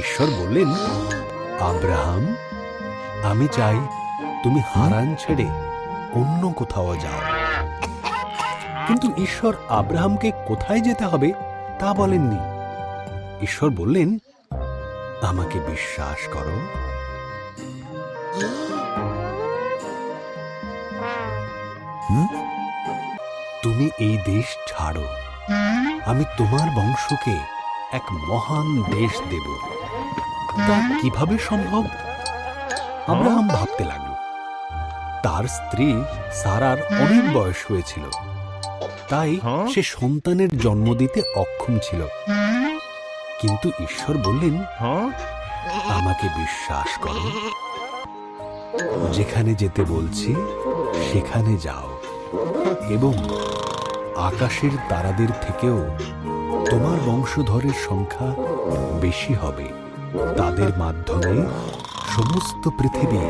ঈশ্বর বললেন, আব্রাহাম, আমি চাই তুমি হারান ছেড়ে অন্য কোথাও যাও। কিন্তু ঈশ্বর আব্রাহামকে কোথায় যেতে হবে তা বলেননি। ঈশ্বর বললেন, আমাকে বিশ্বাস করো। তুমি এই দেশ ছাড়ো, আমি তোমার বংশকে এক মহান দেশ দেব। তা কিভাবে সম্ভব? আব্রাহাম ভাবতে লাগল। তার স্ত্রী সারার অনেক বয়স হয়েছিল, তাই সে সন্তানের জন্ম দিতে অক্ষম ছিল। কিন্তু ঈশ্বর বললেন, আমাকে বিশ্বাস করো, যেখানে যেতে বলছি সেখানে যাও, এবং আকাশের তারাদের থেকেও তোমার বংশধরের সংখ্যা বেশি হবে। তাদের মাধ্যমে সমস্ত পৃথিবী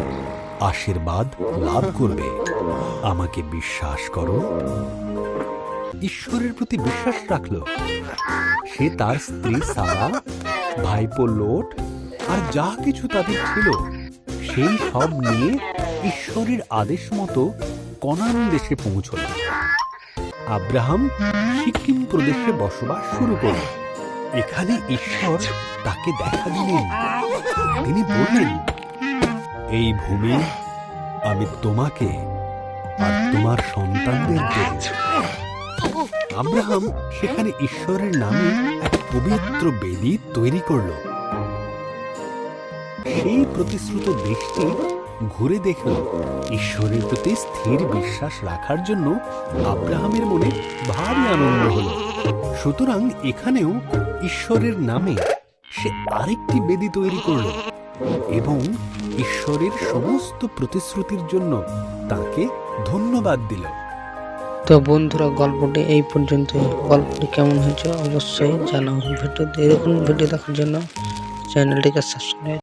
আশীর্বাদ লাভ করবে। আমাকে বিশ্বাস করো। ঈশ্বরের প্রতি বিশ্বাস রাখল। সে তার স্ত্রী সারা, ভাইপো লোট আর যা কিছু তাদের ছিল সেই সব নিয়ে ঈশ্বরের আদেশ মতো কনান দেশে পৌঁছল। আব্রাহাম সিকিম প্রদেশে বসবাস শুরু করল। এখানে ঈশ্বর তাকে দেখা দিলেন। তিনি বললেন, এই ভূমি আমি তোমাকে আর তোমার সন্তানদের দেব। আব্রাহাম সেখানে ঈশ্বরের নামে এক পবিত্র বেদি তৈরি করল। সেই প্রতিশ্রুত দেশটি ঘুরে দেখল। ঈশ্বরের প্রতি স্থির বিশ্বাস রাখার জন্য আব্রাহামের মনে ভারী আনন্দ হল। সুতরাং এখানেও ঈশ্বরের নামে সে আরেকটি বেদি তৈরি করল এবং ঈশ্বরের সমস্ত প্রতিশ্রুতির জন্য তাকে ধন্যবাদ দিল। তো বন্ধুরা, গল্পটি এই পর্যন্তই। গল্পটি কেমন হয়েছে অবশ্যই জানাও। ভিডিও দেখার জন্য চ্যানেলটিকে সাবস্ক্রাইব